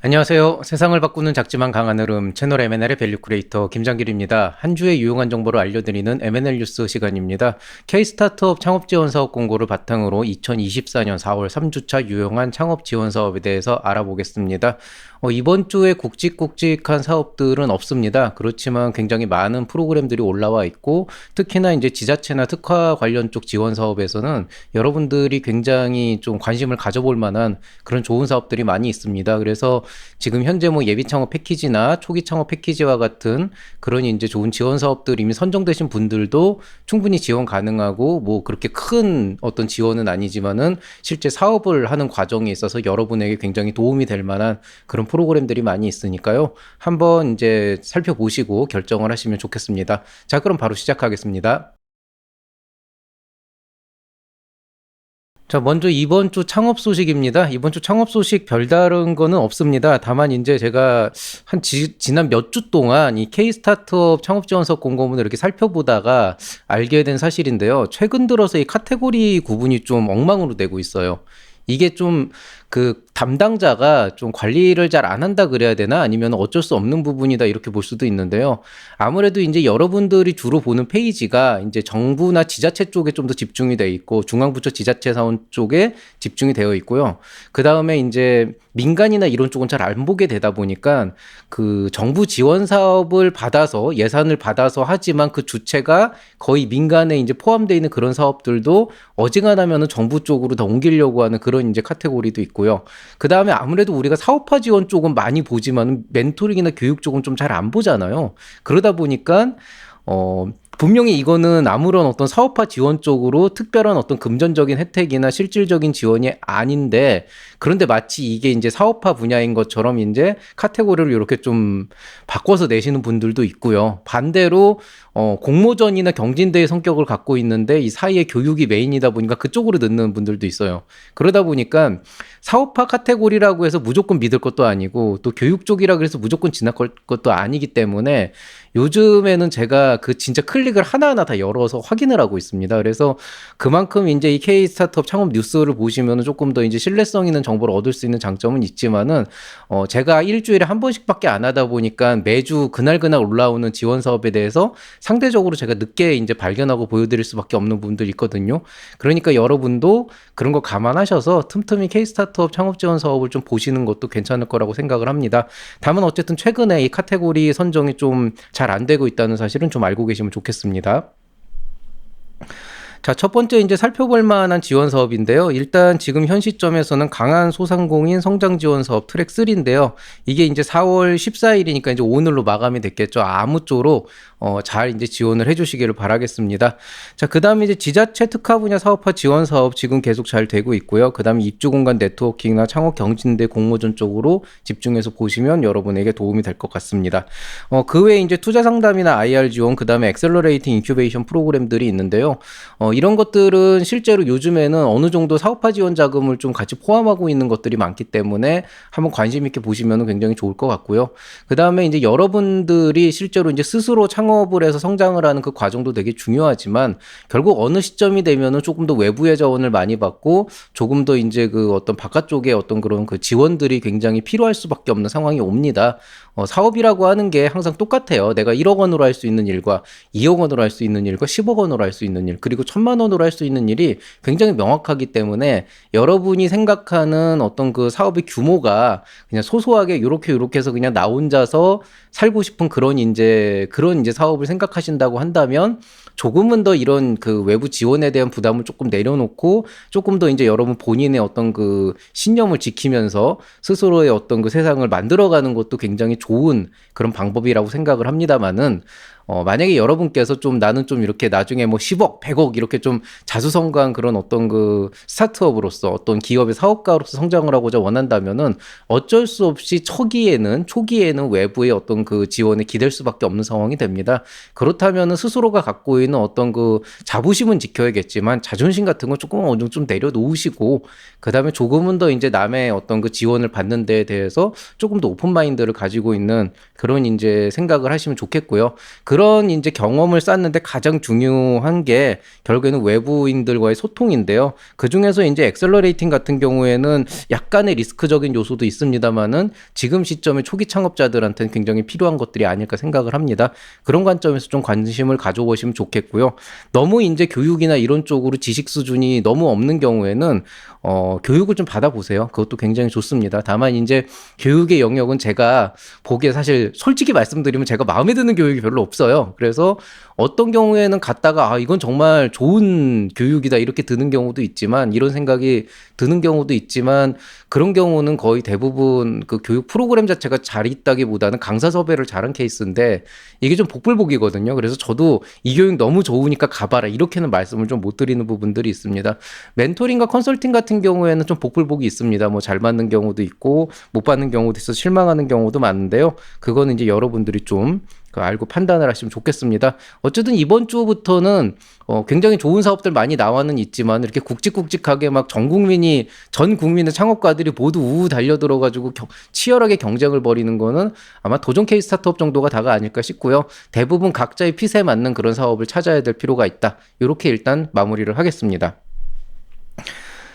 안녕하세요. 세상을 바꾸는 작지만 강한 흐름 채널 M&L의 밸류 크리에이터 김장길입니다. 한 주의 유용한 정보를 알려드리는 M&L 뉴스 시간입니다. K-스타트업 창업 지원 사업 공고를 바탕으로 2024년 4월 3주차 유용한 창업 지원 사업에 대해서 알아보겠습니다. 이번 주에 굵직굵직한 사업들은 없습니다. 그렇지만 굉장히 많은 프로그램들이 올라와 있고 특히나 이제 지자체나 특화 관련 쪽 지원 사업에서는 여러분들이 굉장히 좀 관심을 가져볼 만한 그런 좋은 사업들이 많이 있습니다. 그래서 지금 현재 뭐 예비 창업 패키지나 초기 창업 패키지와 같은 그런 이제 좋은 지원 사업들 이미 선정되신 분들도 충분히 지원 가능하고 뭐 그렇게 큰 어떤 지원은 아니지만은 실제 사업을 하는 과정에 있어서 여러분에게 굉장히 도움이 될 만한 그런 프로그램들이 많이 있으니까요. 한번 이제 살펴보시고 결정을 하시면 좋겠습니다. 자, 그럼 바로 시작하겠습니다. 자, 먼저 이번 주 창업 소식입니다. 이번 주 창업 소식 별다른 거는 없습니다. 다만 이제 제가 지난 몇 주 동안 이 K-스타트업 창업 지원 사업 공고문을 이렇게 살펴보다가 알게 된 사실인데요. 최근 들어서 이 카테고리 구분이 좀 엉망으로 되고 있어요. 이게 좀 그 담당자가 좀 관리를 잘 안 한다 그래야 되나? 아니면 어쩔 수 없는 부분이다 이렇게 볼 수도 있는데요. 아무래도 이제 여러분들이 주로 보는 페이지가 이제 정부나 지자체 쪽에 좀 더 집중이 돼 있고 중앙부처 지자체 사원 쪽에 집중이 되어 있고요. 그 다음에 이제 민간이나 이런 쪽은 잘 안 보게 되다 보니까 그 정부 지원 사업을 받아서 예산을 받아서 하지만 그 주체가 거의 민간에 이제 포함되어 있는 그런 사업들도 어지간하면은 정부 쪽으로 더 옮기려고 하는 그런 이제 카테고리도 있고요. 그 다음에 아무래도 우리가 사업화 지원 쪽은 많이 보지만 멘토링이나 교육 쪽은 좀 잘 안 보잖아요. 그러다 보니까 분명히 이거는 아무런 어떤 사업화 지원 쪽으로 특별한 어떤 금전적인 혜택이나 실질적인 지원이 아닌데, 그런데 마치 이게 이제 사업화 분야인 것처럼 이제 카테고리를 이렇게 좀 바꿔서 내시는 분들도 있고요. 반대로 공모전이나 경진대회 성격을 갖고 있는데 이 사이에 교육이 메인이다 보니까 그쪽으로 넣는 분들도 있어요. 그러다 보니까 사업화 카테고리라고 해서 무조건 믿을 것도 아니고 또 교육 쪽이라 그래서 무조건 지나갈 것도 아니기 때문에 요즘에는 제가 그 진짜 클릭을 하나하나 다 열어서 확인을 하고 있습니다. 그래서 그만큼 이제 이 K 스타트업 창업 뉴스를 보시면은 조금 더 이제 신뢰성 있는 정보를 얻을 수 있는 장점은 있지만은 제가 일주일에 한 번씩밖에 안 하다 보니까 매주 그날 올라오는 지원 사업에 대해서 상대적으로 제가 늦게 이제 발견하고 보여드릴 수밖에 없는 부분들이 있거든요. 그러니까 여러분도 그런 거 감안하셔서 틈틈이 K 스타트업 창업 지원 사업을 좀 보시는 것도 괜찮을 거라고 생각을 합니다. 다만 어쨌든 최근에 이 카테고리 선정이 좀 잘 안 되고 있다는 사실은 좀 알고 계시면 좋겠습니다. 자, 첫 번째 이제 살펴볼 만한 지원 사업인데요. 일단 지금 현 시점에서는 강한 소상공인 성장 지원 사업 트랙 3인데요. 이게 이제 4월 14일이니까 이제 오늘로 마감이 됐겠죠. 아무쪼록 잘 이제 지원을 해주시기를 바라겠습니다. 자, 그 다음에 이제 지자체 특화 분야 사업화 지원 사업 지금 계속 잘 되고 있고요. 그 다음에 입주 공간 네트워킹이나 창업 경진대 공모전 쪽으로 집중해서 보시면 여러분에게 도움이 될 것 같습니다. 그 외에 이제 투자 상담이나 IR 지원, 그 다음에 엑셀러레이팅 인큐베이션 프로그램들이 있는데요. 이런 것들은 실제로 요즘에는 어느 정도 사업화 지원 자금을 좀 같이 포함하고 있는 것들이 많기 때문에 한번 관심 있게 보시면 굉장히 좋을 것 같고요. 그 다음에 이제 여러분들이 실제로 이제 스스로 창업을 해서 성장을 하는 그 과정도 되게 중요하지만 결국 어느 시점이 되면은 조금 더 외부의 자원을 많이 받고 조금 더 이제 그 어떤 바깥쪽에 어떤 그런 그 지원들이 굉장히 필요할 수밖에 없는 상황이 옵니다. 사업이라고 하는 게 항상 똑같아요. 내가 1억 원으로 할 수 있는 일과 2억 원으로 할 수 있는 일과 10억 원으로 할 수 있는 일, 그리고 1,000만 원으로 할 수 있는 일이 굉장히 명확하기 때문에 여러분이 생각하는 어떤 그 사업의 규모가 그냥 소소하게 요렇게 해서 그냥 나 혼자서 살고 싶은 그런 이제 사업을 생각하신다고 한다면 조금은 더 이런 그 외부 지원에 대한 부담을 조금 내려놓고 조금 더 이제 여러분 본인의 어떤 그 신념을 지키면서 스스로의 어떤 그 세상을 만들어가는 것도 굉장히 좋은 그런 방법이라고 생각을 합니다만은 만약에 여러분께서 좀 나는 좀 이렇게 나중에 뭐 10억, 100억 이렇게 좀 자수성가한 그런 어떤 그 스타트업으로서 어떤 기업의 사업가로서 성장을 하고자 원한다면은 어쩔 수 없이 초기에는 외부의 어떤 그 지원에 기댈 수밖에 없는 상황이 됩니다. 그렇다면은 스스로가 갖고 있는 어떤 그 자부심은 지켜야겠지만 자존심 같은 건 조금 어느 정도 좀 내려놓으시고 그다음에 조금은 더 이제 남의 어떤 그 지원을 받는 데에 대해서 조금 더 오픈 마인드를 가지고 있는 그런 이제 생각을 하시면 좋겠고요. 그런 이제 경험을 쌓는데 가장 중요한 게 결국에는 외부인들과의 소통인데요. 그중에서 이제 엑셀러레이팅 같은 경우에는 약간의 리스크적인 요소도 있습니다만은 지금 시점에 초기 창업자들한테는 굉장히 필요한 것들이 아닐까 생각을 합니다. 그런 관점에서 좀 관심을 가져보시면 좋겠고요. 너무 이제 교육이나 이런 쪽으로 지식 수준이 너무 없는 경우에는 교육을 좀 받아보세요. 그것도 굉장히 좋습니다. 다만 이제 교육의 영역은 제가 보기에 사실 솔직히 말씀드리면 제가 마음에 드는 교육이 별로 없어요. 그래서 어떤 경우에는 갔다가 이건 정말 좋은 교육이다 이렇게 드는 경우도 있지만 이런 생각이 드는 경우도 있지만 그런 경우는 거의 대부분 그 교육 프로그램 자체가 잘 있다기보다는 강사 섭외를 잘한 케이스인데 이게 좀 복불복이거든요. 그래서 저도 이 교육 너무 좋으니까 가봐라 이렇게는 말씀을 좀 못 드리는 부분들이 있습니다. 멘토링과 컨설팅 같은 경우에는 좀 복불복이 있습니다. 뭐 잘 맞는 경우도 있고 못 받는 경우도 있어 실망하는 경우도 많은데요. 그거는 이제 여러분들이 좀 알고 판단을 하시면 좋겠습니다. 어쨌든 이번 주부터는 굉장히 좋은 사업들 많이 나와는 있지만 이렇게 굵직굵직하게 막 전 국민의 창업가들이 모두 우우 달려들어가지고 치열하게 경쟁을 벌이는 거는 아마 도전 케이스 스타트업 정도가 다가 아닐까 싶고요. 대부분 각자의 핏에 맞는 그런 사업을 찾아야 될 필요가 있다. 이렇게 일단 마무리를 하겠습니다.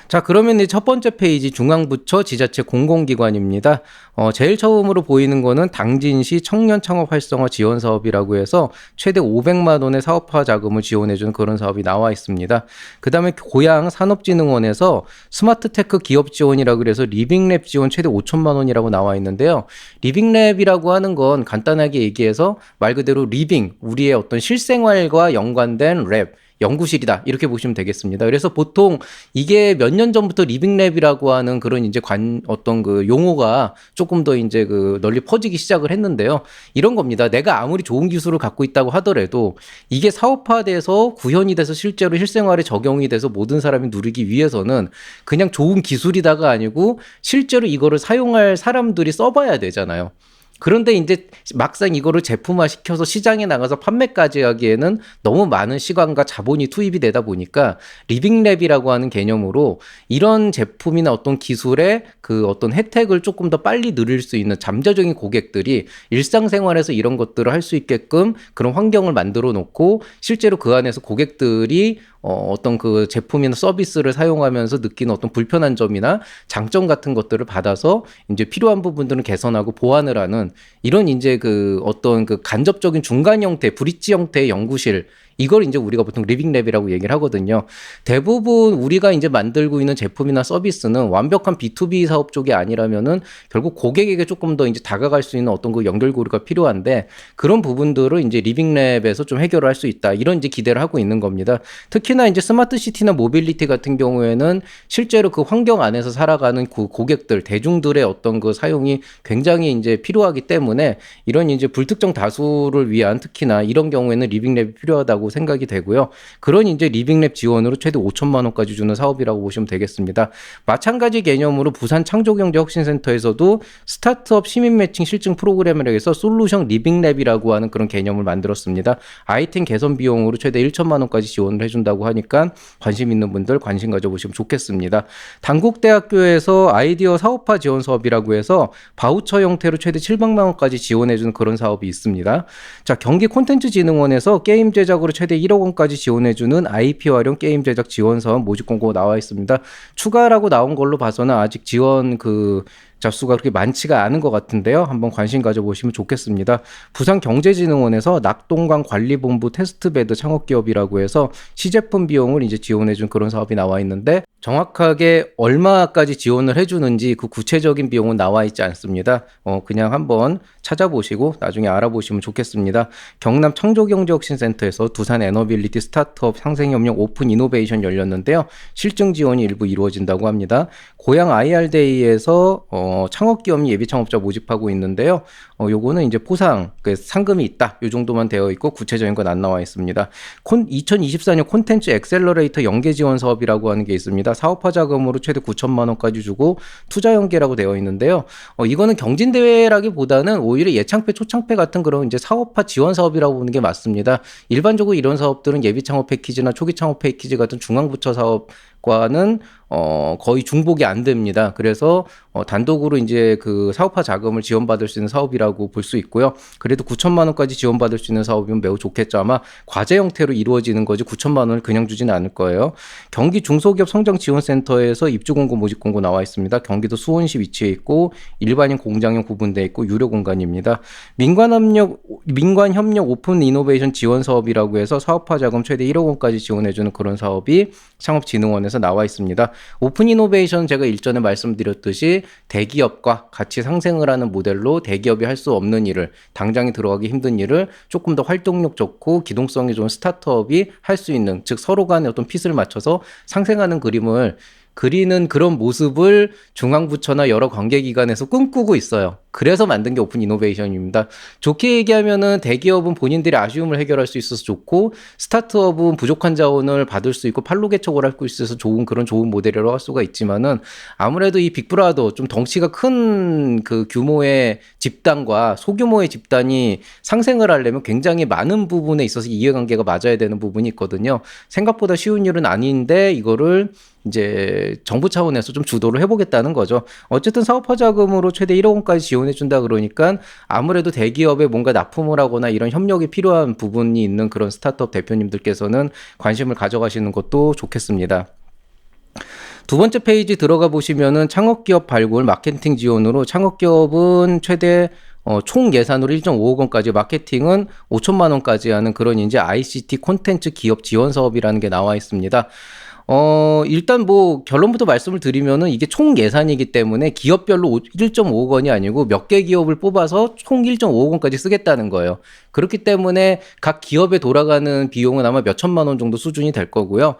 자, 그러면 첫 번째 페이지 중앙부처 지자체 공공기관입니다. 제일 처음으로 보이는 거는 당진시 청년 창업 활성화 지원 사업이라고 해서 최대 500만 원의 사업화 자금을 지원해주는 그런 사업이 나와 있습니다. 그 다음에 고양 산업진흥원에서 스마트테크 기업 지원이라고 그래서 리빙랩 지원 최대 5천만 원이라고 나와 있는데요. 리빙랩이라고 하는 건 간단하게 얘기해서 말 그대로 리빙, 우리의 어떤 실생활과 연관된 랩, 연구실이다 이렇게 보시면 되겠습니다. 그래서 보통 이게 몇 년 전부터 리빙랩이라고 하는 그런 이제 어떤 그 용어가 조금 더 이제 그 널리 퍼지기 시작을 했는데요. 이런 겁니다. 내가 아무리 좋은 기술을 갖고 있다고 하더라도 이게 사업화돼서 구현이 돼서 실제로 실생활에 적용이 돼서 모든 사람이 누리기 위해서는 그냥 좋은 기술이다가 아니고 실제로 이거를 사용할 사람들이 써봐야 되잖아요. 그런데 이제 막상 이거를 제품화 시켜서 시장에 나가서 판매까지 하기에는 너무 많은 시간과 자본이 투입이 되다 보니까 리빙랩이라고 하는 개념으로 이런 제품이나 어떤 기술의 그 어떤 혜택을 조금 더 빨리 누릴 수 있는 잠재적인 고객들이 일상생활에서 이런 것들을 할 수 있게끔 그런 환경을 만들어 놓고 실제로 그 안에서 고객들이 어떤 그 제품이나 서비스를 사용하면서 느끼는 어떤 불편한 점이나 장점 같은 것들을 받아서 이제 필요한 부분들은 개선하고 보완을 하는 이런 이제 그 어떤 그 간접적인 중간 형태, 브릿지 형태의 연구실 이걸 이제 우리가 보통 리빙랩이라고 얘기를 하거든요. 대부분 우리가 이제 만들고 있는 제품이나 서비스는 완벽한 B2B 사업 쪽이 아니라면은 결국 고객에게 조금 더 이제 다가갈 수 있는 어떤 그 연결고리가 필요한데 그런 부분들을 이제 리빙랩에서 좀 해결을 할 수 있다. 이런 이제 기대를 하고 있는 겁니다. 특히나 이제 스마트 시티나 모빌리티 같은 경우에는 실제로 그 환경 안에서 살아가는 그 고객들, 대중들의 어떤 그 사용이 굉장히 이제 필요하기 때문에 이런 이제 불특정 다수를 위한 특히나 이런 경우에는 리빙랩이 필요하다고 생각이 되고요. 그런 이제 리빙랩 지원으로 최대 5천만 원까지 주는 사업이라고 보시면 되겠습니다. 마찬가지 개념으로 부산 창조경제혁신센터에서도 스타트업 시민 매칭 실증 프로그램을 해서 솔루션 리빙랩이라고 하는 그런 개념을 만들었습니다. 아이템 개선 비용으로 최대 1천만 원까지 지원을 해준다고 하니까 관심 있는 분들 관심 가져보시면 좋겠습니다. 단국대학교에서 아이디어 사업화 지원 사업이라고 해서 바우처 형태로 최대 700만 원까지 지원해주는 그런 사업이 있습니다. 자, 경기 콘텐츠진흥원에서 게임 제작으로 최대 1억 원까지 지원해주는 IP 활용 게임 제작 지원 사업 모집 공고 나와 있습니다. 추가라고 나온 걸로 봐서는 아직 지원 자수가 그렇게 많지가 않은 것 같은데요. 한번 관심 가져보시면 좋겠습니다. 부산경제진흥원에서 낙동강 관리본부 테스트베드 창업기업이라고 해서 시제품 비용을 이제 지원해준 그런 사업이 나와 있는데 정확하게 얼마까지 지원을 해주는지 그 구체적인 비용은 나와 있지 않습니다. 그냥 한번 찾아보시고 나중에 알아보시면 좋겠습니다. 경남 창조경제혁신센터에서 두산 에너빌리티 스타트업 상생협력 오픈 이노베이션 열렸는데요. 실증 지원이 일부 이루어진다고 합니다. 고양 IR데이에서 창업기업 예비 창업자 모집하고 있는데요. 요거는 이제 포상, 그 상금이 있다. 요 정도만 되어 있고 구체적인 건 안 나와 있습니다. 2024년 콘텐츠 엑셀러레이터 연계 지원 사업이라고 하는 게 있습니다. 사업화 자금으로 최대 9천만 원까지 주고 투자 연계라고 되어 있는데요. 이거는 경진대회라기보다는 오히려 예창패, 초창패 같은 그런 이제 사업화 지원 사업이라고 보는 게 맞습니다. 일반적으로 이런 사업들은 예비 창업 패키지나 초기 창업 패키지 같은 중앙부처 사업과는 거의 중복이 안 됩니다. 그래서 단독으로 이제 그 사업화 자금을 지원받을 수 있는 사업이라고 볼 수 있고요. 그래도 9천만 원까지 지원받을 수 있는 사업이면 매우 좋겠죠. 아마 과제 형태로 이루어지는 거지 9천만 원을 그냥 주지는 않을 거예요. 경기 중소기업 성장지원센터에서 입주공고 모집공고 나와 있습니다. 경기도 수원시 위치해 있고 일반인 공장형 구분되어 있고 유료 공간입니다. 민관협력 오픈 이노베이션 지원 사업이라고 해서 사업화 자금 최대 1억 원까지 지원해주는 그런 사업이 창업진흥원에서 나와 있습니다. 오픈 이노베이션 제가 일전에 말씀드렸듯이 대기업과 같이 상생을 하는 모델로 대기업이 할 수 없는 일을, 당장에 들어가기 힘든 일을 조금 더 활동력 좋고 기동성이 좋은 스타트업이 할 수 있는, 즉 서로 간의 어떤 핏을 맞춰서 상생하는 그림을 그리는 그런 모습을 중앙부처나 여러 관계기관에서 꿈꾸고 있어요. 그래서 만든 게 오픈 이노베이션입니다. 좋게 얘기하면은 대기업은 본인들의 아쉬움을 해결할 수 있어서 좋고, 스타트업은 부족한 자원을 받을 수 있고 판로 개척을 할 수 있어서 좋은 모델이라고 할 수가 있지만은, 아무래도 이 빅브라더 좀 덩치가 큰 그 규모의 집단과 소규모의 집단이 상생을 하려면 굉장히 많은 부분에 있어서 이해관계가 맞아야 되는 부분이 있거든요. 생각보다 쉬운 일은 아닌데 이거를 이제 정부 차원에서 좀 주도를 해보겠다는 거죠. 어쨌든 사업화 자금으로 최대 1억 원까지 지원해준다 그러니까 아무래도 대기업에 뭔가 납품을 하거나 이런 협력이 필요한 부분이 있는 그런 스타트업 대표님들께서는 관심을 가져가시는 것도 좋겠습니다. 두 번째 페이지 들어가 보시면은 창업기업 발굴 마케팅 지원으로, 창업기업은 최대 총 예산으로 1.5억 원까지, 마케팅은 5천만 원까지 하는 그런 이제 ICT 콘텐츠 기업 지원 사업이라는 게 나와 있습니다. 일단 뭐 결론부터 말씀을 드리면은 이게 총 예산이기 때문에 기업별로 1.5억 원이 아니고 몇 개 기업을 뽑아서 총 1.5억 원까지 쓰겠다는 거예요. 그렇기 때문에 각 기업에 돌아가는 비용은 아마 몇 천만 원 정도 수준이 될 거고요.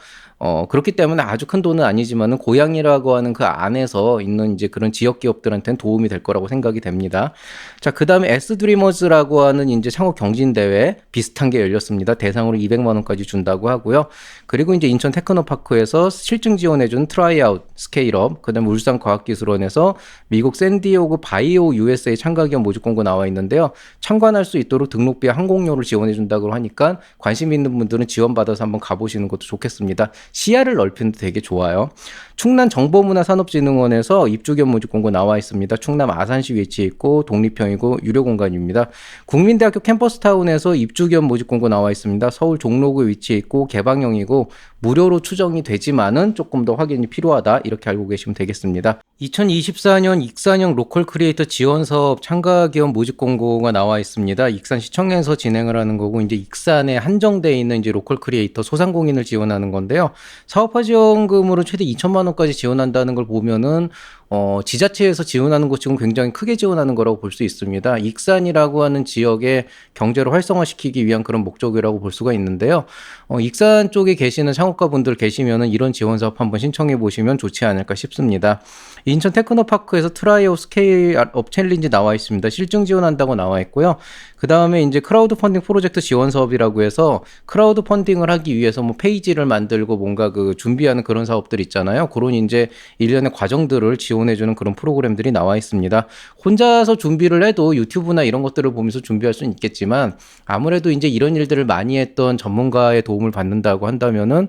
그렇기 때문에 아주 큰 돈은 아니지만은 고양이라고 하는 그 안에서 있는 이제 그런 지역 기업들한테는 도움이 될 거라고 생각이 됩니다. 자, 그 다음에 S드리머즈라고 하는 이제 창업 경진대회 비슷한 게 열렸습니다. 대상으로 200만 원까지 준다고 하고요. 그리고 이제 인천 테크노파크에서 실증 지원해준 트라이아웃 스케일업, 그 다음에 울산과학기술원에서 미국 샌디에고 바이오 USA 참가기업 모집 공고 나와 있는데요. 참관할 수 있도록 등록비와 항공료를 지원해준다고 하니까 관심 있는 분들은 지원받아서 한번 가보시는 것도 좋겠습니다. 시야를 넓히는 데 되게 좋아요. 충남 정보문화산업진흥원에서 입주기업 모집 공고 나와 있습니다. 충남 아산시 위치해 있고 독립형이고 유료 공간입니다. 국민대학교 캠퍼스타운에서 입주기업 모집 공고 나와 있습니다. 서울 종로구에 위치해 있고 개방형이고 무료로 추정이 되지만은 조금 더 확인이 필요하다, 이렇게 알고 계시면 되겠습니다. 2024년 익산형 로컬 크리에이터 지원 사업 참가기업 모집 공고가 나와 있습니다. 익산시청에서 진행을 하는 거고, 이제 익산에 한정되어 있는 이제 로컬 크리에이터 소상공인을 지원하는 건데요. 사업화 지원금으로 최대 2천만 원까지 지원한다는 걸 보면은 지자체에서 지원하는 것 지금 굉장히 크게 지원하는 거라고 볼 수 있습니다. 익산이라고 하는 지역의 경제를 활성화시키기 위한 그런 목적이라고 볼 수가 있는데요. 익산 쪽에 계시는 창업가분들 계시면은 이런 지원 사업 한번 신청해 보시면 좋지 않을까 싶습니다. 인천 테크노파크에서 트라이아웃 스케일업 챌린지 나와 있습니다. 실증 지원한다고 나와 있고요. 그 다음에 이제 크라우드 펀딩 프로젝트 지원 사업이라고 해서 크라우드 펀딩을 하기 위해서 뭐 페이지를 만들고 뭔가 그 준비하는 그런 사업들 있잖아요. 그런 이제 일련의 과정들을 지원해주는 그런 프로그램들이 나와 있습니다. 혼자서 준비를 해도 유튜브나 이런 것들을 보면서 준비할 수는 있겠지만, 아무래도 이제 이런 일들을 많이 했던 전문가의 도움을 받는다고 한다면은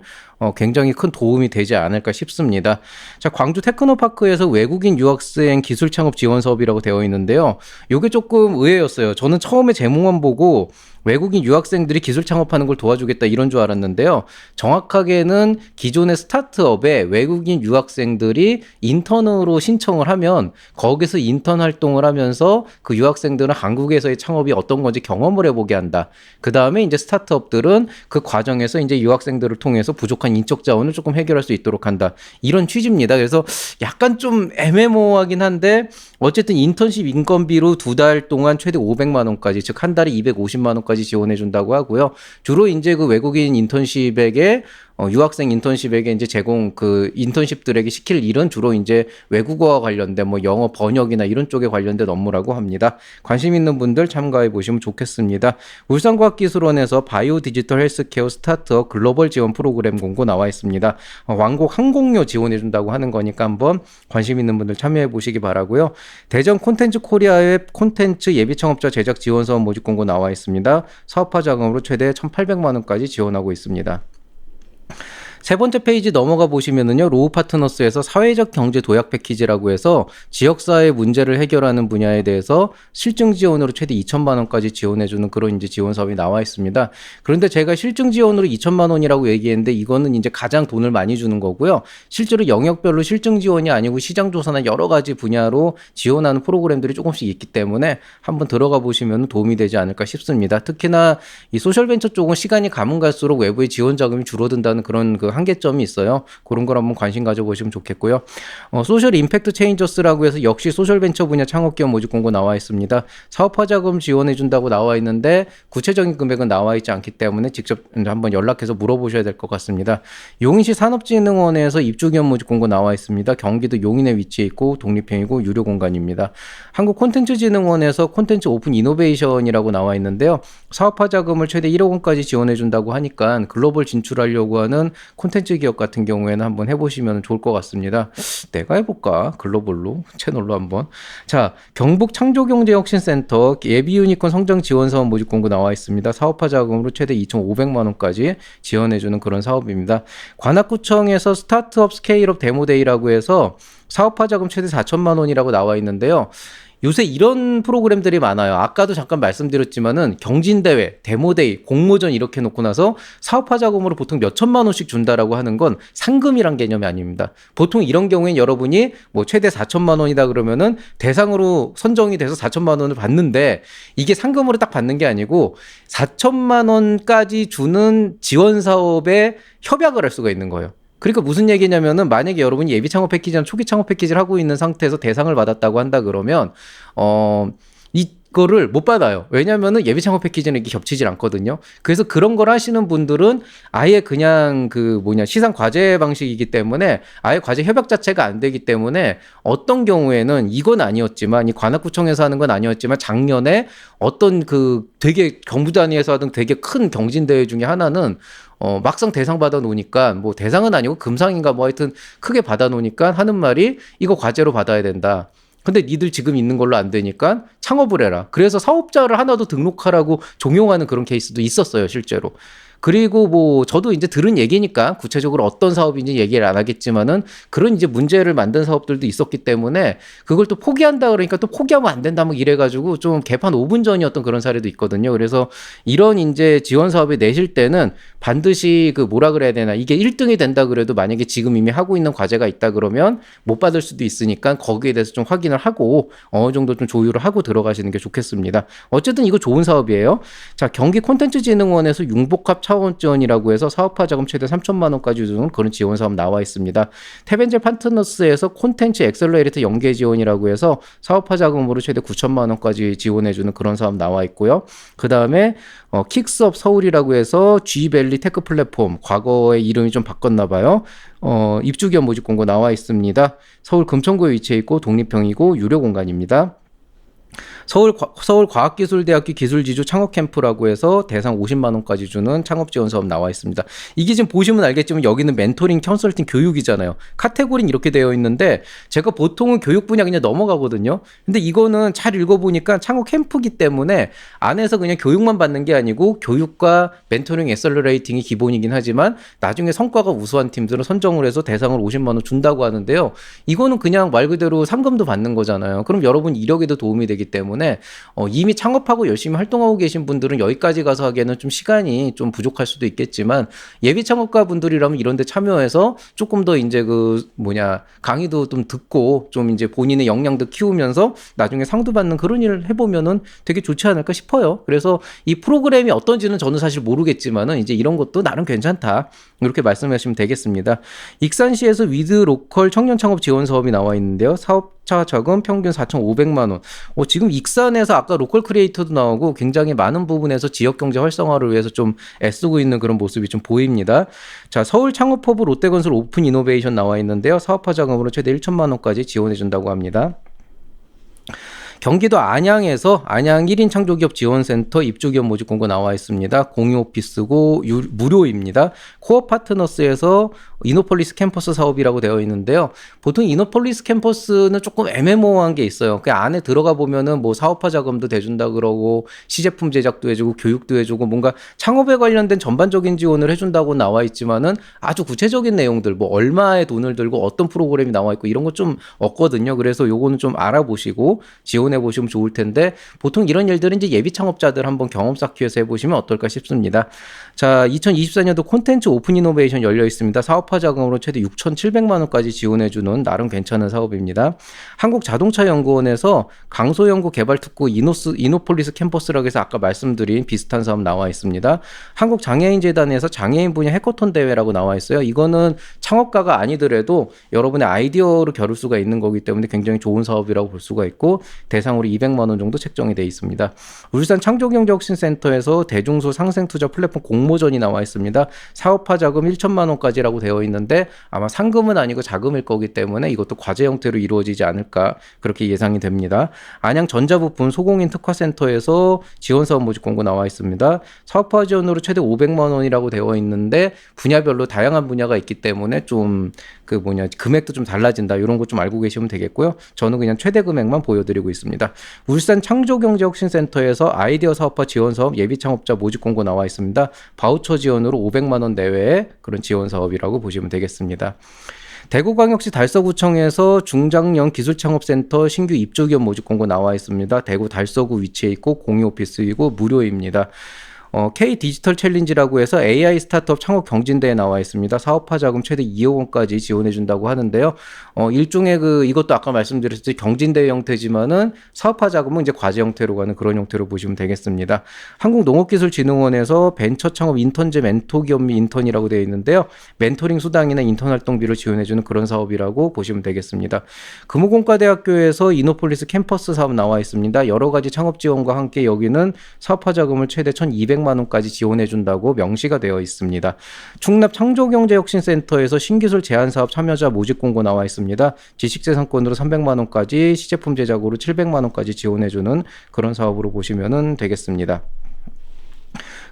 굉장히 큰 도움이 되지 않을까 싶습니다. 자, 광주 테크노파크에서 외국인 유학생 기술 창업 지원 사업이라고 되어 있는데요. 이게 조금 의외였어요. 저는 처음에 제목만 보고 외국인 유학생들이 기술 창업하는 걸 도와주겠다 이런 줄 알았는데요. 정확하게는 기존의 스타트업에 외국인 유학생들이 인턴으로 신청을 하면 거기서 인턴 활동을 하면서 그 유학생들은 한국에서의 창업이 어떤 건지 경험을 해보게 한다. 그 다음에 이제 스타트업들은 그 과정에서 이제 유학생들을 통해서 부족한 인적 자원을 조금 해결할 수 있도록 한다. 이런 취지입니다. 그래서 약간 좀 애매모호하긴 한데 어쨌든 인턴십 인건비로 2달 동안 최대 500만 원까지, 즉 한 달에 250만 원까지 지원해 준다고 하고요. 주로 이제 그 외국인 인턴십에게 유학생 인턴십에게 이제 제공 그 인턴십들에게 시킬 일은 주로 이제 외국어와 관련된 뭐 영어 번역이나 이런 쪽에 관련된 업무라고 합니다. 관심 있는 분들 참가해 보시면 좋겠습니다. 울산과학기술원에서 바이오 디지털 헬스케어 스타트업 글로벌 지원 프로그램 공고 나와 있습니다. 왕복 항공료 지원해 준다고 하는 거니까 한번 관심 있는 분들 참여해 보시기 바라고요. 대전 콘텐츠 코리아의 콘텐츠 예비 창업자 제작 지원 사업 모집 공고 나와 있습니다. 사업화 자금으로 최대 1,800만 원까지 지원하고 있습니다. 세 번째 페이지 넘어가 보시면은요, 로우 파트너스에서 사회적 경제 도약 패키지라고 해서 지역사회 문제를 해결하는 분야에 대해서 실증 지원으로 최대 2천만 원까지 지원해주는 그런 이제 지원 사업이 나와 있습니다. 그런데 제가 실증 지원으로 2천만 원이라고 얘기했는데 이거는 이제 가장 돈을 많이 주는 거고요. 실제로 영역별로 실증 지원이 아니고 시장 조사나 여러 가지 분야로 지원하는 프로그램들이 조금씩 있기 때문에 한번 들어가 보시면 도움이 되지 않을까 싶습니다. 특히나 이 소셜벤처 쪽은 시간이 가면 갈수록 외부의 지원 자금이 줄어든다는 그런 그 한계점이 있어요. 그런 걸 한번 관심 가져보시면 좋겠고요. 소셜 임팩트 체인저스라고 해서 역시 소셜벤처 분야 창업기업 모집 공고 나와 있습니다. 사업화 자금 지원해 준다고 나와 있는데 구체적인 금액은 나와 있지 않기 때문에 직접 한번 연락해서 물어보셔야 될 것 같습니다. 용인시 산업진흥원에서 입주기업 모집 공고 나와 있습니다. 경기도 용인에 위치해 있고 독립형이고 유료 공간입니다. 한국콘텐츠진흥원에서 콘텐츠 오픈 이노베이션이라고 나와 있는데요. 사업화 자금을 최대 1억 원까지 지원해 준다고 하니까 글로벌 진출하려고 하는 콘텐츠 기업 같은 경우에는 한번 해보시면 좋을 것 같습니다. 내가 해볼까? 글로벌로 채널로 한번. 자, 경북 창조경제혁신센터 예비 유니콘 성장 지원 사업 모집 공고 나와 있습니다. 사업화 자금으로 최대 2,500만 원까지 지원해주는 그런 사업입니다. 관악구청에서 스타트업 스케일업 데모데이라고 해서 사업화 자금 최대 4천만 원이라고 나와 있는데요. 요새 이런 프로그램들이 많아요. 아까도 잠깐 말씀드렸지만은 경진대회, 데모데이, 공모전 이렇게 놓고 나서 사업화 자금으로 보통 몇 천만 원씩 준다라고 하는 건 상금이란 개념이 아닙니다. 보통 이런 경우엔 여러분이 뭐 최대 4천만 원이다 그러면은 대상으로 선정이 돼서 4천만 원을 받는데 이게 상금으로 딱 받는 게 아니고 4천만 원까지 주는 지원 사업에 협약을 할 수가 있는 거예요. 그러니까 무슨 얘기냐면은 만약에 여러분이 예비 창업 패키지나 초기 창업 패키지를 하고 있는 상태에서 대상을 받았다고 한다 그러면 이거를 못 받아요. 왜냐면은 예비 창업 패키지는 이게 겹치질 않거든요. 그래서 그런 걸 하시는 분들은 아예 그냥 시상 과제 방식이기 때문에 아예 과제 협약 자체가 안 되기 때문에 어떤 경우에는 이건 아니었지만 이 관악구청에서 하는 건 아니었지만 작년에 어떤 되게 경부 단위에서 하던 되게 큰 경진대회 중에 하나는 막상 대상 받아 놓으니까 뭐 대상은 아니고 금상인가 뭐 하여튼 크게 받아 놓으니까 하는 말이 이거 과제로 받아야 된다. 근데 니들 지금 있는 걸로 안 되니까 창업을 해라. 그래서 사업자를 하나 더 등록하라고 종용하는 그런 케이스도 있었어요, 실제로. 그리고 뭐 저도 이제 들은 얘기니까 구체적으로 어떤 사업인지 얘기를 안 하겠지만은 그런 이제 문제를 만든 사업들도 있었기 때문에 그걸 또 포기한다 그러니까 또 포기하면 안 된다 뭐 이래가지고 좀 개판 5분 전이었던 그런 사례도 있거든요. 그래서 이런 이제 지원 사업에 내실 때는 반드시 뭐라 그래야 되나 이게 1등이 된다 그래도 만약에 지금 이미 하고 있는 과제가 있다 그러면 못 받을 수도 있으니까 거기에 대해서 좀 확인을 하고 어느 정도 좀 조율을 하고 들어가시는 게 좋겠습니다. 어쨌든 이거 좋은 사업이에요. 자, 경기 콘텐츠진흥원에서 융복합 차원 지원이라고 해서 사업화 자금 최대 3천만 원까지 주는 그런 지원 사업 나와 있습니다. 태벤젤 파트너스에서 콘텐츠 엑셀러레이터 연계 지원이라고 해서 사업화 자금으로 최대 9천만 원까지 지원해주는 그런 사업 나와 있고요. 그 다음에 킥스업 서울이라고 해서 G밸리 테크 플랫폼, 과거의 이름이 좀 바꿨나 봐요. 입주기업 모집 공고 나와 있습니다. 서울 금천구에 위치해 있고 독립형이고 유료 공간입니다. 서울과학기술대학교 기술지주 창업캠프라고 해서 대상 50만 원까지 주는 창업지원 사업 나와 있습니다. 이게 지금 보시면 알겠지만 여기는 멘토링, 컨설팅, 교육이잖아요. 카테고리는 이렇게 되어 있는데 제가 보통은 교육 분야 그냥 넘어가거든요. 근데 이거는 잘 읽어보니까 창업캠프기 때문에 안에서 그냥 교육만 받는 게 아니고 교육과 멘토링, 애셀러레이팅이 기본이긴 하지만 나중에 성과가 우수한 팀들은 선정을 해서 대상을 50만 원 준다고 하는데요. 이거는 그냥 말 그대로 상금도 받는 거잖아요. 그럼 여러분 이력에도 도움이 되기 때문에 이미 창업하고 열심히 활동하고 계신 분들은 여기까지 가서 하기에는 좀 시간이 좀 부족할 수도 있겠지만 예비 창업가 분들이라면 이런 데 참여해서 조금 더 이제 강의도 좀 듣고 좀 이제 본인의 역량도 키우면서 나중에 상도 받는 그런 일을 해보면은 되게 좋지 않을까 싶어요. 그래서 이 프로그램이 어떤지는 저는 사실 모르겠지만은 이제 이런 것도 나름 괜찮다. 이렇게 말씀하시면 되겠습니다. 익산시에서 위드 로컬 청년 창업 지원 사업이 나와 있는데요. 흡차 자금 평균 4,500만 원. 지금 익산에서 아까 로컬 크리에이터도 나오고 굉장히 많은 부분에서 지역 경제 활성화를 위해서 좀 애쓰고 있는 그런 모습이 좀 보입니다. 자, 서울 창업허브 롯데건설 오픈 이노베이션 나와 있는데요. 사업화 자금으로 최대 1천만 원까지 지원해 준다고 합니다. 경기도 안양에서 안양 1인 창조기업 지원센터 입주기업 모집 공고 나와 있습니다. 공유 오피스고 무료입니다. 코어 파트너스에서 이노폴리스 캠퍼스 사업이라고 되어 있는데요. 보통 이노폴리스 캠퍼스는 조금 애매모호한 게 있어요. 그 안에 들어가 보면은 뭐 사업화 자금도 대준다 그러고 시제품 제작도 해주고 교육도 해주고 뭔가 창업에 관련된 전반적인 지원을 해준다고 나와 있지만은 아주 구체적인 내용들 뭐 얼마의 돈을 들고 어떤 프로그램이 나와 있고 이런 거 좀 없거든요. 그래서 요거는 좀 알아보시고 지원해 보시면 좋을 텐데 보통 이런 일들은 이제 예비 창업자들 한번 경험 쌓기 위해서 해보시면 어떨까 싶습니다. 자, 2024년도 콘텐츠 오픈 이노베이션 열려 있습니다. 사업화 자금으로 최대 6,700만 원까지 지원해주는 나름 괜찮은 사업입니다. 한국자동차연구원에서 강소연구 개발특구 이노폴리스 캠퍼스라고 해서 아까 말씀드린 비슷한 사업 나와 있습니다. 한국장애인재단에서 장애인 분야 해커톤 대회라고 나와 있어요. 이거는 창업가가 아니더라도 여러분의 아이디어로 겨룰 수가 있는 거기 때문에 굉장히 좋은 사업이라고 볼 수가 있고 대상으로 200만 원 정도 책정이 되어 있습니다. 울산 창조경제혁신센터에서 대중소 상생투자 플랫폼 공모전이 나와 있습니다. 사업화 자금 1천만 원까지라고 되어 있는데 아마 상금은 아니고 자금일 거기 때문에 이것도 과제 형태로 이루어지지 않을까 그렇게 예상이 됩니다. 안양 전자부품 소공인 특화센터에서 지원사업 모집 공고 나와 있습니다. 사업화 지원으로 최대 500만 원이라고 되어 있는데 분야별로 다양한 분야가 있기 때문에 좀 금액도 좀 달라진다 이런 거 좀 알고 계시면 되겠고요. 저는 그냥 최대 금액만 보여드리고 있습니다. 울산 창조경제혁신센터에서 아이디어 사업화 지원사업 예비창업자 모집 공고 나와 있습니다. 바우처 지원으로 500만 원 내외의 그런 지원 사업이라고 보시면 되겠습니다. 대구광역시 달서구청에서 중장년 기술창업센터 신규 입주기업 모집 공고 나와 있습니다. 대구 달서구 위치해 있고 공유 오피스이고 무료입니다. K 디지털 챌린지라고 해서 AI 스타트업 창업 경진대에 나와 있습니다. 사업화 자금 최대 2억 원까지 지원해 준다고 하는데요. 일종의 이것도 아까 말씀드렸듯이 경진대 형태지만은 사업화 자금은 이제 과제 형태로 가는 그런 형태로 보시면 되겠습니다. 한국농업기술진흥원에서 벤처 창업 인턴제 멘토 기업 및 인턴이라고 되어 있는데요. 멘토링 수당이나 인턴 활동비를 지원해 주는 그런 사업이라고 보시면 되겠습니다. 금호공과대학교에서 이노폴리스 캠퍼스 사업 나와 있습니다. 여러 가지 창업 지원과 함께 여기는 사업화 자금을 최대 1,200만 원까지 지원해 준다고 명시가 되어 있습니다. 충남 창조경제혁신센터에서 신기술 제안사업 참여자 모집 공고 나와 있습니다. 지식재산권으로 300만 원까지 시제품 제작으로 700만 원까지 지원해 주는 그런 사업으로 보시면 되겠습니다.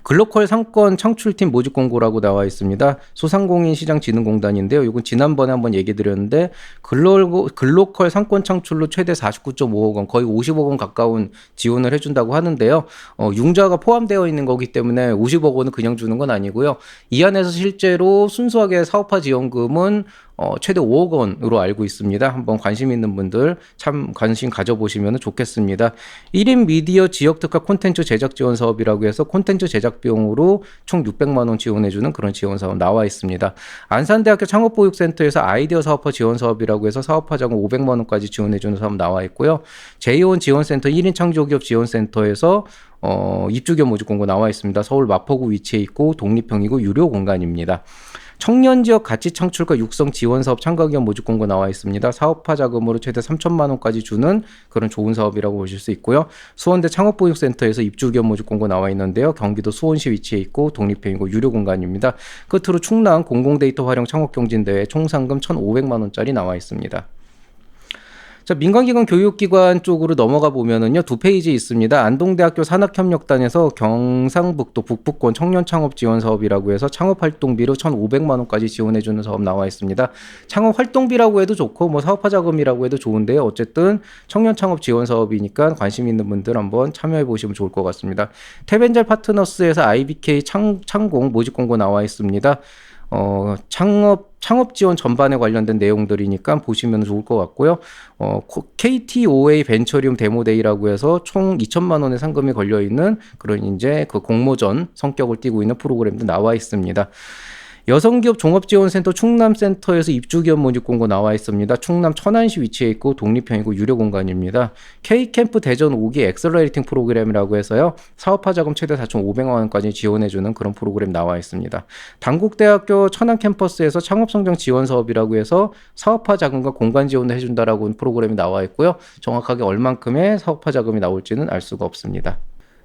글로컬 상권 창출팀 모집 공고라고 나와 있습니다. 소상공인시장진흥공단인데요. 이건 지난번에 한번 얘기 드렸는데 글로컬 상권 창출로 최대 49.5억 원, 거의 50억 원 가까운 지원을 해준다고 하는데요. 융자가 포함되어 있는 거기 때문에 50억 원은 그냥 주는 건 아니고요. 이 안에서 실제로 순수하게 사업화 지원금은 최대 5억 원으로 알고 있습니다. 한번 관심 있는 분들 참 관심 가져보시면 좋겠습니다. 1인 미디어 지역특화 콘텐츠 제작 지원 사업이라고 해서 콘텐츠 제작 비용으로 총 600만 원 지원해주는 그런 지원 사업 나와 있습니다. 안산대학교 창업보육센터에서 아이디어 사업화 지원 사업이라고 해서 사업화 자금 500만 원까지 지원해주는 사업 나와 있고요. 제이온 지원센터 1인 창조기업 지원센터에서 입주기업 모집 공고 나와 있습니다. 서울 마포구 위치해 있고 독립형이고 유료 공간입니다. 청년지역 가치창출과 육성 지원사업 참가기업 모집 공고 나와 있습니다. 사업화 자금으로 최대 3천만 원까지 주는 그런 좋은 사업이라고 보실 수 있고요. 수원대 창업보육센터에서 입주기업 모집 공고 나와 있는데요. 경기도 수원시 위치해 있고 독립형이고 유료 공간입니다. 끝으로 충남 공공데이터 활용 창업경진대회 총 상금 1,500만 원짜리 나와 있습니다. 자, 민간기관 교육기관 쪽으로 넘어가 보면은요, 2페이지 있습니다. 안동대학교 산학협력단에서 경상북도 북부권 청년창업 지원 사업이라고 해서 창업활동비로 1,500만 원까지 지원해주는 사업 나와 있습니다. 창업활동비라고 해도 좋고, 뭐 사업화 자금이라고 해도 좋은데요. 어쨌든 청년창업 지원 사업이니까 관심 있는 분들 한번 참여해 보시면 좋을 것 같습니다. 태벤젤 파트너스에서 IBK 창공 모집 공고 나와 있습니다. 창업 지원 전반에 관련된 내용들이니까 보시면 좋을 것 같고요. KTOA 벤처리움 데모데이라고 해서 총 2천만 원의 상금이 걸려 있는 그런 이제 그 공모전 성격을 띠고 있는 프로그램도 나와 있습니다. 여성기업 종합지원센터 충남센터에서 입주기업 모집 공고 나와 있습니다. 충남 천안시 위치해 있고 독립형이고 유료 공간입니다. K캠프 대전 5기 엑셀러레이팅 프로그램이라고 해서요. 사업화 자금 최대 4,500만 원까지 지원해주는 그런 프로그램 나와 있습니다. 단국대학교 천안 캠퍼스에서 창업성장 지원 사업이라고 해서 사업화 자금과 공간 지원을 해준다라고 프로그램이 나와 있고요. 정확하게 얼만큼의 사업화 자금이 나올지는 알 수가 없습니다.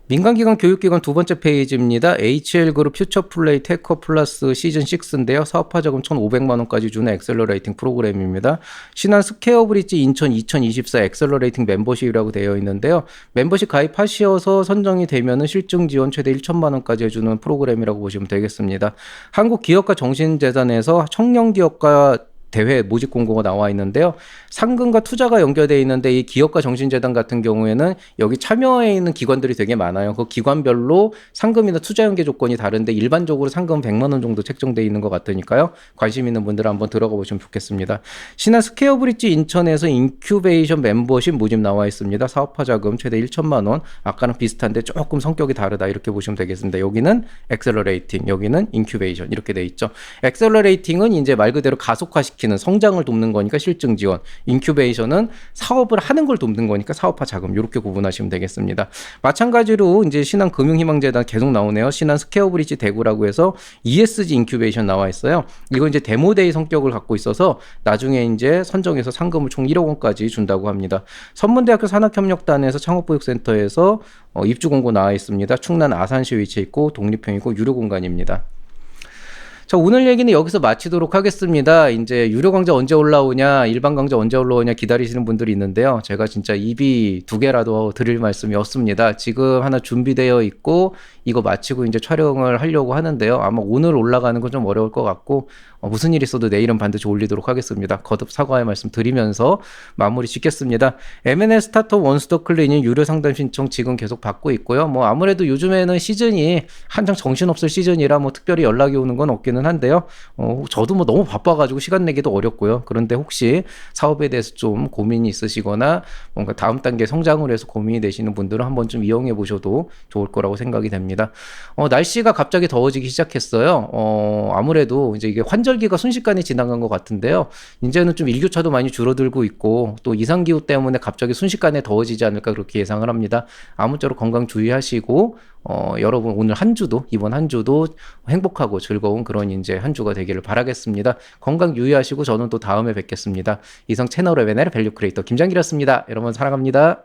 민간기관 교육기관 두 번째 페이지입니다. HL그룹 퓨처플레이 테커 플러스 시즌 6인데요. 사업화 자금 1,500만 원까지 주는 엑셀러레이팅 프로그램입니다. 신한 스퀘어브릿지 인천 2024 엑셀러레이팅 멤버십이라고 되어 있는데요. 멤버십 가입하셔서 선정이 되면은 실증 지원 최대 1,000만 원까지 해주는 프로그램이라고 보시면 되겠습니다. 한국기업가 정신재단에서 청년기업가 대회 모집 공고가 나와 있는데요. 상금과 투자가 연결되어 있는데 이 기업가 정신재단 같은 경우에는 여기 참여해 있는 기관들이 되게 많아요. 그 기관별로 상금이나 투자 연계 조건이 다른데 일반적으로 상금 100만 원 정도 책정되어 있는 것 같으니까요. 관심 있는 분들은 한번 들어가 보시면 좋겠습니다. 신한 스퀘어브릿지 인천에서 인큐베이션 멤버십 모집 나와 있습니다. 사업화 자금 최대 1,000만 원. 아까는 비슷한데 조금 성격이 다르다 이렇게 보시면 되겠습니다. 여기는 엑셀러레이팅, 여기는 인큐베이션 이렇게 돼 있죠. 엑셀러레이팅은 이제 말 그대로 가속화시키는 성장을 돕는 거니까 실증 지원, 인큐베이션은 사업을 하는 걸 돕는 거니까 사업화 자금 이렇게 구분하시면 되겠습니다. 마찬가지로 이제 신한 금융희망재단 계속 나오네요. 신한 스퀘어브릿지 대구라고 해서 ESG 인큐베이션 나와 있어요. 이거 이제 데모데이 성격을 갖고 있어서 나중에 이제 선정해서 상금을 총 1억 원까지 준다고 합니다. 선문대학교 산학협력단에서 창업보육센터에서 입주 공고 나와 있습니다. 충남 아산시 위치해 있고 독립형이고 유료 공간입니다. 자, 오늘 얘기는 여기서 마치도록 하겠습니다. 이제 유료 강좌 언제 올라오냐, 일반 강좌 언제 올라오냐 기다리시는 분들이 있는데요. 제가 진짜 입이 두 개라도 드릴 말씀이 없습니다. 지금 하나 준비되어 있고 이거 마치고 이제 촬영을 하려고 하는데요. 아마 오늘 올라가는 건 좀 어려울 것 같고 무슨 일 있어도 내일은 반드시 올리도록 하겠습니다. 거듭 사과의 말씀 드리면서 마무리 짓겠습니다. M&A 스타트업 원스톱 클리닝 유료 상담 신청 지금 계속 받고 있고요. 뭐 아무래도 요즘에는 시즌이 한창 정신없을 시즌이라 뭐 특별히 연락이 오는 건 없기는 한데요. 저도 뭐 너무 바빠가지고 시간 내기도 어렵고요. 그런데 혹시 사업에 대해서 좀 고민이 있으시거나 뭔가 다음 단계 성장을 해서 고민이 되시는 분들은 한번 좀 이용해 보셔도 좋을 거라고 생각이 됩니다. 날씨가 갑자기 더워지기 시작했어요. 아무래도 이제 이게 환절기가 순식간에 지나간 것 같은데요. 이제는 좀 일교차도 많이 줄어들고 있고 또 이상기후 때문에 갑자기 순식간에 더워지지 않을까 그렇게 예상을 합니다. 아무쪼록 건강 주의하시고 여러분 오늘 한 주도 이번 한 주도 행복하고 즐거운 그런 이제 한 주가 되기를 바라겠습니다. 건강 유의하시고 저는 또 다음에 뵙겠습니다. 이상 채널 M&A 밸류 크리에이터 김장길이었습니다. 여러분 사랑합니다.